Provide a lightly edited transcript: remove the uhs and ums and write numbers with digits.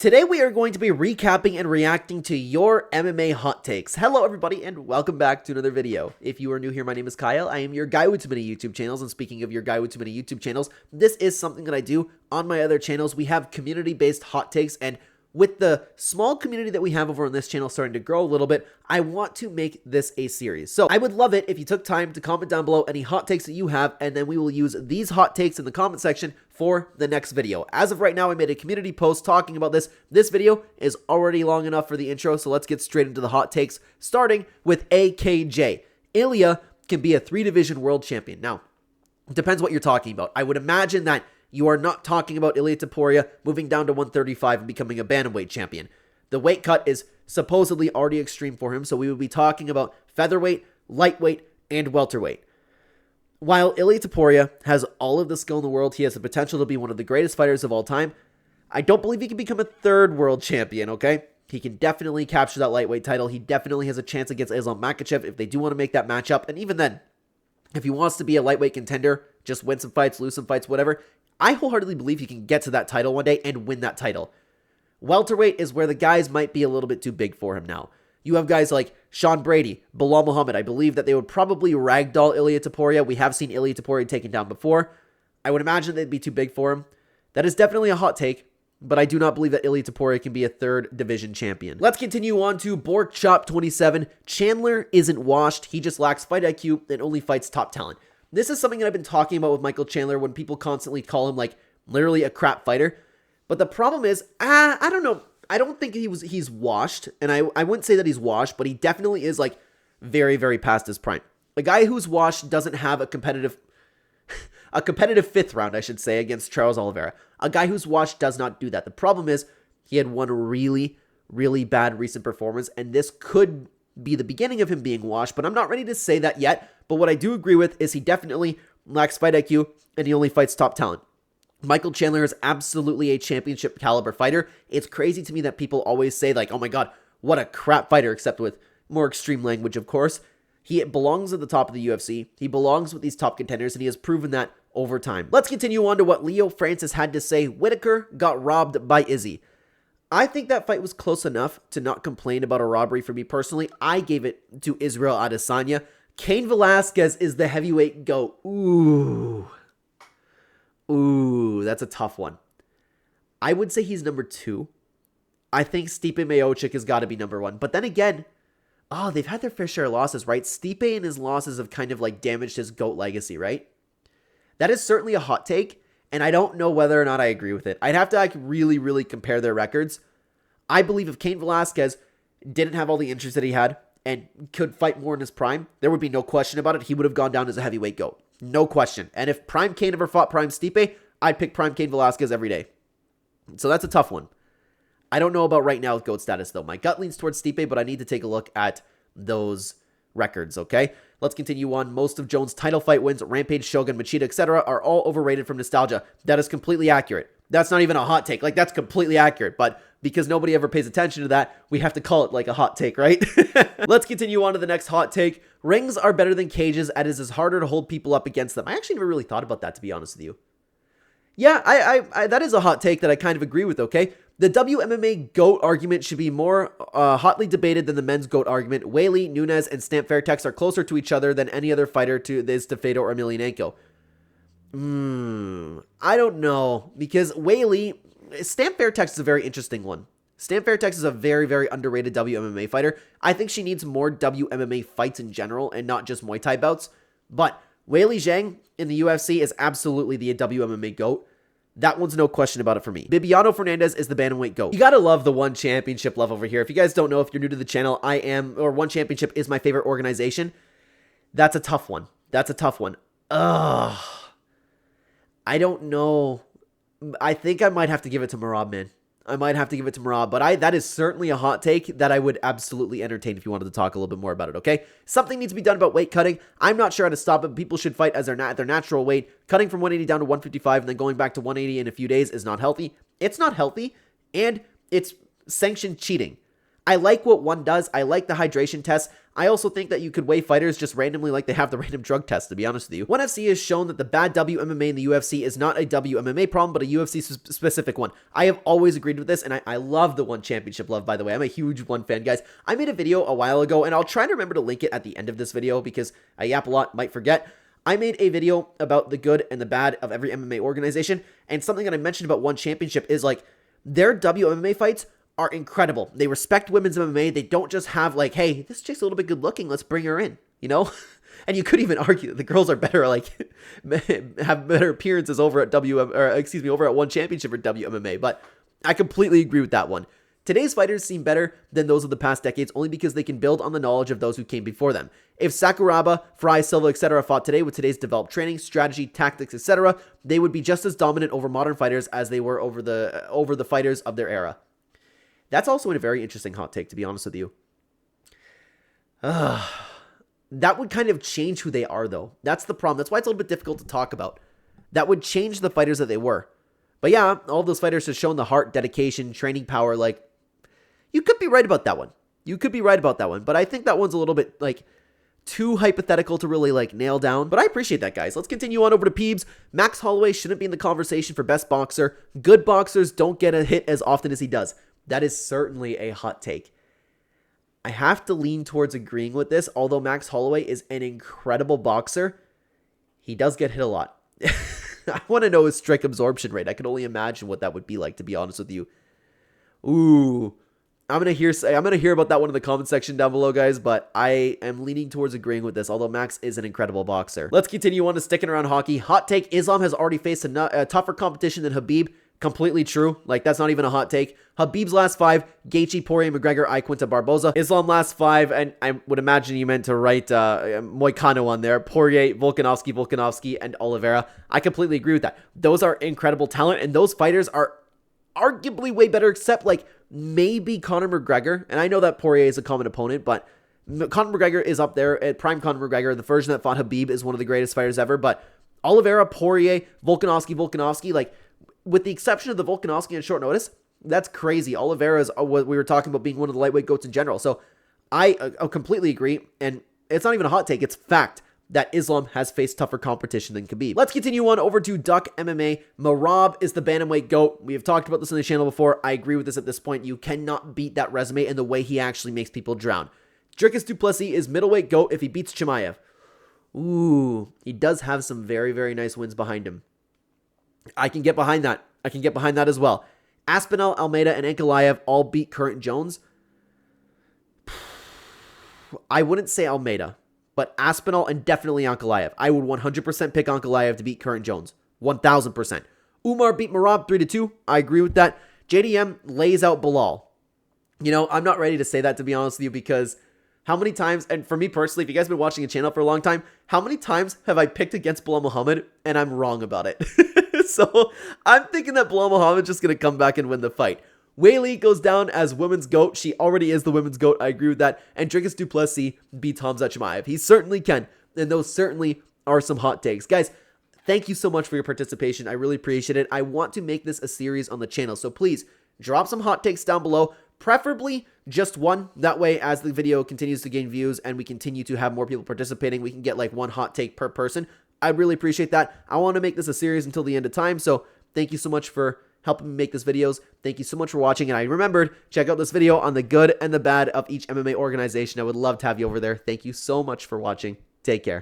Today we are going to be recapping and reacting to your MMA hot takes. Hello everybody and welcome back to another video. If you are new here, my name is Kyle. I am your guy with too many YouTube channels, and speaking of your guy with too many YouTube channels, this is something that I do on my other channels. We have community-based hot takes, and with the small community that we have over on this channel starting to grow a little bit, I want to make this a series. So I would love it if you took time to comment down below any hot takes that you have, and then we will use these hot takes in the comment section for the next video. As of right now, I made a community post talking about this. This video is already long enough for the intro, so let's get straight into the hot takes, starting with AKJ. Ilya can be a 3-division world champion. Now, it depends what you're talking about. I would imagine that you are not talking about Ilia Topuria moving down to 135 and becoming a bantamweight champion. The weight cut is supposedly already extreme for him, so we would be talking about featherweight, lightweight, and welterweight. While Ilia Topuria has all of the skill in the world, he has the potential to be one of the greatest fighters of all time. I don't believe he can become a 3rd world champion, okay? He can definitely capture that lightweight title. He definitely has a chance against Islam Makhachev if they do want to make that matchup. And even then, if he wants to be a lightweight contender, just win some fights, lose some fights, whatever, I wholeheartedly believe he can get to that title one day and win that title. Welterweight is where the guys might be a little bit too big for him now. You have guys like Sean Brady, Bilal Muhammad. I believe that they would probably ragdoll Ilia Topuria. We have seen Ilia Topuria taken down before. I would imagine they'd be too big for him. That is definitely a hot take, but I do not believe that Ilia Topuria can be a 3rd division champion. Let's continue on to Bork Chop 27. Chandler isn't washed. He just lacks fight IQ and only fights top talent. This is something that I've been talking about with Michael Chandler when people constantly call him like literally a crap fighter. But the problem is, I don't know. I don't think he's washed, and I wouldn't say that he's washed, but he definitely is like very, very past his prime. A guy who's washed doesn't have a competitive 5th round, I should say, against Charles Oliveira. A guy who's washed does not do that. The problem is he had one really, really bad recent performance, and this could be the beginning of him being washed, but I'm not ready to say that yet. But what I do agree with is he definitely lacks fight IQ, and he only fights top talent. Michael Chandler is absolutely a championship caliber fighter. It's crazy to me that people always say like, oh my god, what a crap fighter, except with more extreme language, of course. He belongs at the top of the UFC. He belongs with these top contenders, and he has proven that over time. Let's continue on to what Leo Francis had to say. Whitaker got robbed by Izzy. I think that fight was close enough to not complain about a robbery for me personally. I gave it to Israel Adesanya. Cain Velasquez is the heavyweight GOAT. Ooh, that's a tough one. I would say he's number 2. I think Stipe Miocic has got to be number 1. But then again, they've had their fair share of losses, right? Stipe and his losses have kind of like damaged his GOAT legacy, right? That is certainly a hot take, and I don't know whether or not I agree with it. I'd have to like really, really compare their records. I believe if Cain Velasquez didn't have all the injuries that he had and could fight more in his prime, there would be no question about it. He would have gone down as a heavyweight GOAT. No question. And if Prime Cain ever fought Prime Stipe, I'd pick Prime Cain Velasquez every day. So that's a tough one. I don't know about right now with GOAT status, though. My gut leans towards Stipe, but I need to take a look at those records, okay? Let's continue on. Most of Jones' title fight wins, Rampage, Shogun, Machida, etc. are all overrated from nostalgia. That is completely accurate. That's not even a hot take. Like, that's completely accurate. But because nobody ever pays attention to that, we have to call it like a hot take, right? Let's continue on to the next hot take. Rings are better than cages, as it is harder to hold people up against them. I actually never really thought about that, to be honest with you. Yeah, I that is a hot take that I kind of agree with, okay? The WMMA GOAT argument should be more hotly debated than the men's GOAT argument. Whaley, Nunes, and Stamp Fairtex are closer to each other than any other fighter is to Fedor or Emelianenko. I don't know, because Stamp Fairtex is a very interesting one. Stamp Fairtex is a very, very underrated WMMA fighter. I think she needs more WMMA fights in general and not just Muay Thai bouts. But Weili Zhang in the UFC is absolutely the WMMA GOAT. That one's no question about it for me. Bibiano Fernandez is the bantamweight GOAT. You gotta love the One Championship love over here. If you guys don't know, if you're new to the channel, One Championship is my favorite organization. That's a tough one. Ugh. I don't know. I think I might have to give it to Merab, man. But that is certainly a hot take that I would absolutely entertain if you wanted to talk a little bit more about it, okay? Something needs to be done about weight cutting. I'm not sure how to stop it. People should fight as their natural weight. Cutting from 180 down to 155 and then going back to 180 in a few days is not healthy. It's not healthy, and it's sanctioned cheating. I like what one does. I like the hydration tests. I also think that you could weigh fighters just randomly like they have the random drug test, to be honest with you. ONE FC has shown that the bad WMMA in the UFC is not a WMMA problem, but a UFC specific one. I have always agreed with this, and I love the ONE Championship love, by the way. I'm a huge ONE fan, guys. I made a video a while ago, and I'll try to remember to link it at the end of this video because I yap a lot, might forget. I made a video about the good and the bad of every MMA organization, and something that I mentioned about ONE Championship is like their WMMA fights are incredible. They respect women's MMA. They don't just have like, hey, this chick's a little bit good looking, let's bring her in, you know? And you could even argue that the girls are better, like, have better appearances over at over at ONE Championship or WMMA, but I completely agree with that one. Today's fighters seem better than those of the past decades only because they can build on the knowledge of those who came before them. If Sakuraba, Fry, Silva, etc. fought today with today's developed training, strategy, tactics, etc., they would be just as dominant over modern fighters as they were over the fighters of their era. That's also a very interesting hot take, to be honest with you. That would kind of change who they are, though. That's the problem. That's why it's a little bit difficult to talk about. That would change the fighters that they were. But yeah, all those fighters have shown the heart, dedication, training power. Like, you could be right about that one. You could be right about that one. But I think that one's a little bit, like, too hypothetical to really, like, nail down. But I appreciate that, guys. Let's continue on over to Peebs. Max Holloway shouldn't be in the conversation for best boxer. Good boxers don't get a hit as often as he does. That is certainly a hot take. I have to lean towards agreeing with this. Although Max Holloway is an incredible boxer, he does get hit a lot. I want to know his strike absorption rate. I can only imagine what that would be like, to be honest with you. Ooh. I'm gonna hear about that one in the comment section down below, guys, but I am leaning towards agreeing with this, although Max is an incredible boxer. Let's continue on to sticking around hockey. Hot take, Islam has already faced a tougher competition than Khabib. Completely true. Like, that's not even a hot take. Khabib's last 5, Gaethje, Poirier, McGregor, Quinta, Barboza. Islam last 5, and I would imagine you meant to write Moicano on there. Poirier, Volkanovski, and Oliveira. I completely agree with that. Those are incredible talent, and those fighters are arguably way better, except, like, maybe Conor McGregor. And I know that Poirier is a common opponent, but Conor McGregor is up there at prime Conor McGregor. The version that fought Khabib is one of the greatest fighters ever, but Oliveira, Poirier, Volkanovski, like, with the exception of the Volkanovski on short notice, that's crazy. Oliveira is what we were talking about being one of the lightweight goats in general. So I completely agree. And it's not even a hot take. It's fact that Islam has faced tougher competition than Khabib. Let's continue on over to Duck MMA. Merab is the bantamweight GOAT. We have talked about this on the channel before. I agree with this at this point. You cannot beat that resume and the way he actually makes people drown. Dricus Du Plessis is middleweight GOAT if he beats Chimaev. Ooh, he does have some very, very nice wins behind him. I can get behind that. I can get behind that as well. Aspinall, Almeida, and Ankalaev all beat Current Jones. I wouldn't say Almeida, but Aspinall and definitely Ankalaev. I would 100% pick Ankalaev to beat Current Jones. 1000%. Umar beat Merab 3-2. I agree with that. JDM lays out Bilal. You know, I'm not ready to say that, to be honest with you, because how many times, and for me personally, if you guys have been watching the channel for a long time, how many times have I picked against Bilal Muhammad and I'm wrong about it? So I'm thinking that Bilal Muhammad's just going to come back and win the fight. Weili goes down as women's GOAT. She already is the women's GOAT. I agree with that. And Dricus Du Plessis beats Hamza Chimaev. He certainly can. And those certainly are some hot takes. Guys, thank you so much for your participation. I really appreciate it. I want to make this a series on the channel. So please drop some hot takes down below. Preferably just one. That way, as the video continues to gain views and we continue to have more people participating, we can get like one hot take per person. I really appreciate that. I want to make this a series until the end of time. So thank you so much for helping me make this videos. Thank you so much for watching. And I remembered, check out this video on the good and the bad of each MMA organization. I would love to have you over there. Thank you so much for watching. Take care.